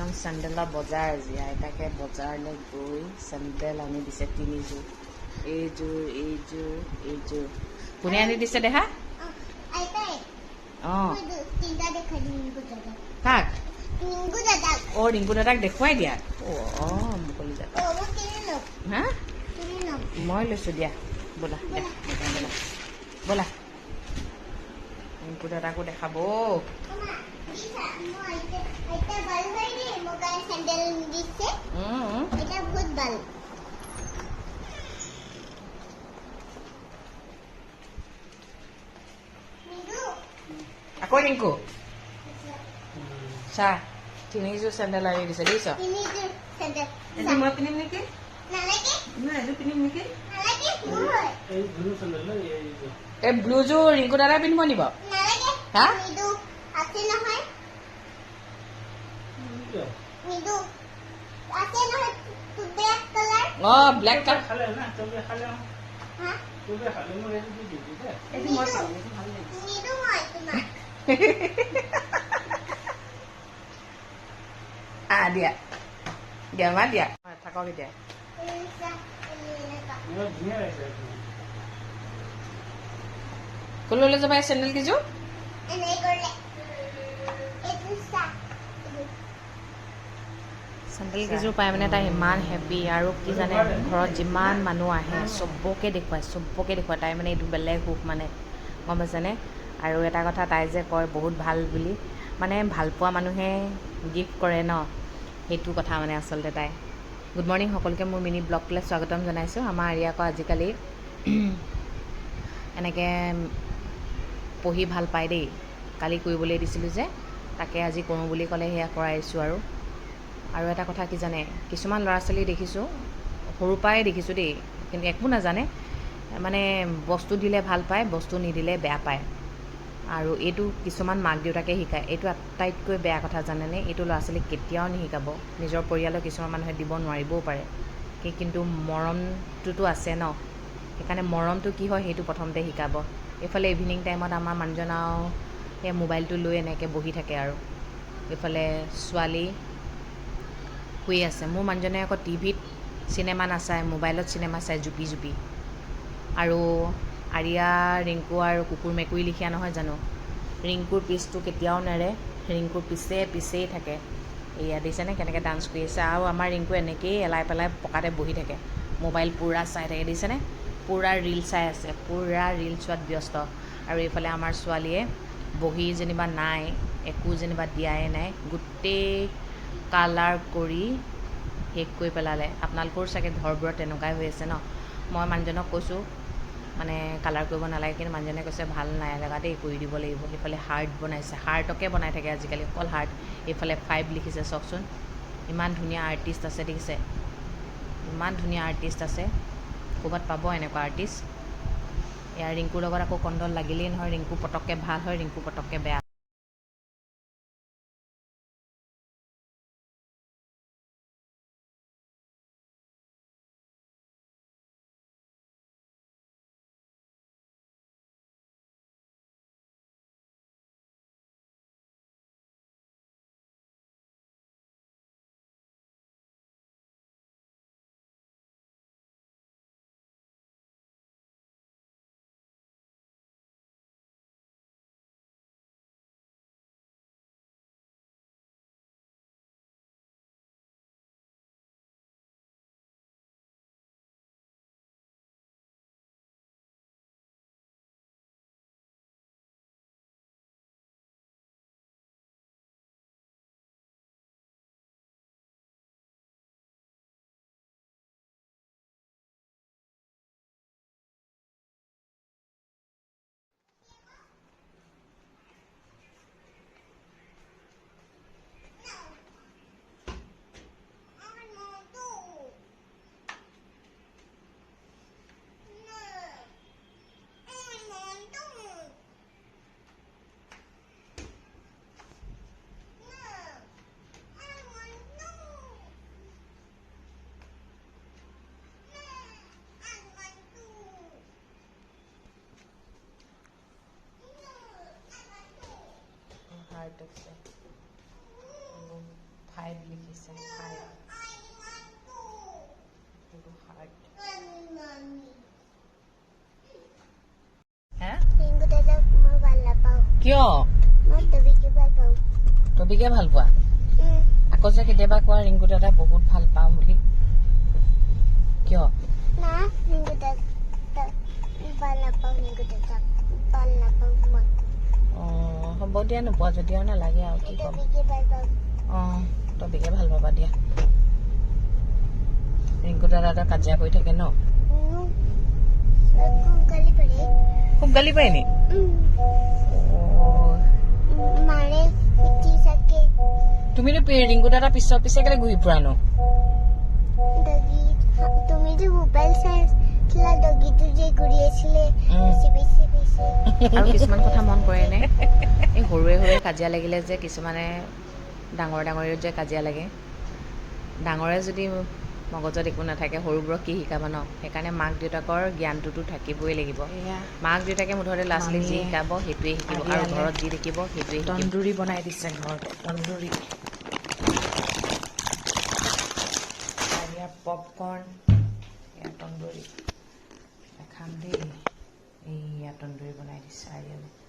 একদম চেণ্ডেলৰ বজাৰ আজি আইতাকে বজাৰলৈ গৈ চেণ্ডেল আনি দিছে 3যোৰ এইযোৰ কোনে আনি দিছে দেখা অঁ কাক অঁ ৰিংকু দাদাক দেখুৱাই দিয়া অঁ মুকলি দাদা হা মই লৈছোঁ দিয়া ব'লা ব'লা ৰিংকু দাদাকো দেখাব আকৌ ৰিংকু চা 3যোৰ চেণ্ডেল আনি দিছে দেখিছ এযোৰ মই পিন্ধিম নেকি এযোৰ পিন্ধিম নেকি এই ব্লুযোৰ ৰিংকু দাদাই পিন্ধিব নিব হা অঁ ব্লেক কালাৰ দিয়া দিয়া মা দিয়া থাকক এতিয়া কলৈ যাবা এই চেণ্ডেল কেইযোৰ চেণ্ডেল কেইযোৰ পাই মানে তাই ইমান হেপী আৰু কি জানে ঘৰত যিমান মানুহ আহে চবকে দেখুৱায় তাই মানে এইটো বেলেগ সুখ মানে গম পাইছেনে আৰু এটা কথা তাই যে কয় বহুত ভাল বুলি মানে ভালপোৱা মানুহে গিফ্ট কৰে ন সেইটো কথা মানে আচলতে তাই গুড মৰ্ণিং সকলোকে মোৰ মিনি ব্লগটোলৈ স্বাগতম জনাইছোঁ আমাৰ আৰিয়াকো আজিকালি এনেকৈ পঢ়ি ভাল পায় দেই কালি কৰিবলৈ দিছিলোঁ যে তাকে আজি কৰোঁ বুলি ক'লে সেয়া কৰাইছোঁ আৰু এটা কথা কি জানে কিছুমান ল'ৰা ছোৱালী দেখিছোঁ সৰুৰ পৰাই দেখিছোঁ দেই কিন্তু একো নাজানে মানে বস্তু দিলে ভাল পায় বস্তু নিদিলে বেয়া পায় আৰু এইটো কিছুমান মাক দেউতাকে শিকায় এইটো আটাইতকৈ বেয়া কথা জানেনে এইটো ল'ৰা ছোৱালীক কেতিয়াও নিশিকাব নিজৰ পৰিয়ালৰ কিছুমান মানুহে দিব নোৱাৰিবও পাৰে কিন্তু মৰমটোতো আছে ন সেইকাৰণে মৰমটো কি হয় সেইটো প্ৰথমতে শিকাব এইফালে ইভিনিং টাইমত আমাৰ মানুহজন আৰু সেই মোবাইলটো লৈ এনেকৈ বহি থাকে আৰু এইফালে ছোৱালী শুই আছে মোৰ মানুহজনে আকৌ টিভিত চিনেমা নাচায় মোবাইলত চিনেমা চায় জুপি আৰু আৰিয়া ৰিংকু আৰু কুকুৰ মেকুৰী লিখীয়া নহয় জানো ৰিংকুৰ পিচটো কেতিয়াও নেৰে ৰিংকুৰ পিছেই থাকে এয়া দিছেনে কেনেকৈ ডান্স কৰি আছে আৰু আমাৰ ৰিংকু এনেকৈয়ে এলাই পেলাই পকাতে বহি থাকে মোবাইল পূৰা চাই থাকে দিছেনে পূৰা ৰীল চাই আছে পূৰা ৰীল চোৱাত ব্যস্ত আৰু এইফালে আমাৰ ছোৱালীয়ে বহি যেনিবা নাই একো যেনিবা দিয়াই নাই গোটেই কালাৰ কৰি শেষ কৰি পেলালে আপোনালোকৰ চাগে ঘৰবোৰত তেনেকুৱাই হৈ আছে ন মই মানুহজনক কৈছোঁ মানে কালাৰ কৰিব নালাগে কিন্তু মানুহজনে কৈছে ভাল নাই লগা দেই কৰি দিব লাগিব সেইফালে হাৰ্ট বনাইছে হাৰ্টকে বনাই থাকে আজিকালি অকল হাৰ্ট এইফালে 5 লিখিছে চাওকচোন ইমান ধুনীয়া আৰ্টিষ্ট আছে দেখিছে ইমান ধুনীয়া আৰ্টিষ্ট আছে ক'ৰবাত পাব এনেকুৱা আৰ্টিষ্ট ইয়াৰ ৰিংকুৰ লগত আকৌ কণ্ডল লাগিলেই নহয় ৰিংকু পটককৈ ভাল হয় ৰিংকু পটককৈ বেয়া হাৰ্ট আছে 5 লিখিছে 5 এইটো হাৰ্ট হা ৰিংকু দাদাক মই ভাল নাপাওঁ কিয় মই টবিকে ভাল পাওঁ টবিকে ভাল পোৱা আকৌ যে কেতিয়াবা কোৱা ৰিংকু দাদা বহুত ভাল পাওঁ বুলি কিয় না ৰিংকু দাদাক ভাল নাপাওঁ ৰিংকু দাদাক ভাল নাপাওঁ মই হ'ব দিয়া নোপোৱা যদি আৰু নালাগে আৰু কি ক'ম টবিকে ভাল পাওঁ টবিকে ভাল পাবা দিয়া ৰিংকু দাদা কাজিয়া কৰি থাকে ন গালি পাৰে খুব গালি পাৰে নি মাৰে পিটি থাকে তুমিতো ৰিংকু দাদা পিছে কেলে ঘূৰি ফুৰা নো ডগি তুমিতো মোবাইল চাইছিলা ডগিটো যে ঘূৰি আছিলে পিছে আৰু কিছুমান কথা মন কৰে নে এই সৰুৱে কাজিয়া লাগিলে যে কিছুমানে ডাঙৰীত যে কাজিয়া লাগে ডাঙৰে যদি মগজত একো নাথাকে সৰুবোৰক কি শিকাব ন সেইকাৰণে মাক দেউতাকৰ জ্ঞানটোতো থাকিবই লাগিব মাক দেউতাকে মুঠতে ল'ৰা ছোৱালীক যি শিকাব সেইটোৱে শিকিব আৰু ঘৰত যি দেখিব সেইটোৱে শিকিব তন্দুৰী বনাই দিছে ঘৰতে তন্দুৰী পপকৰ্ণ এয়া তন্দুৰী খাম দেই এইয়া তন্দুৰী বনাই দিছে আৰিয়ালে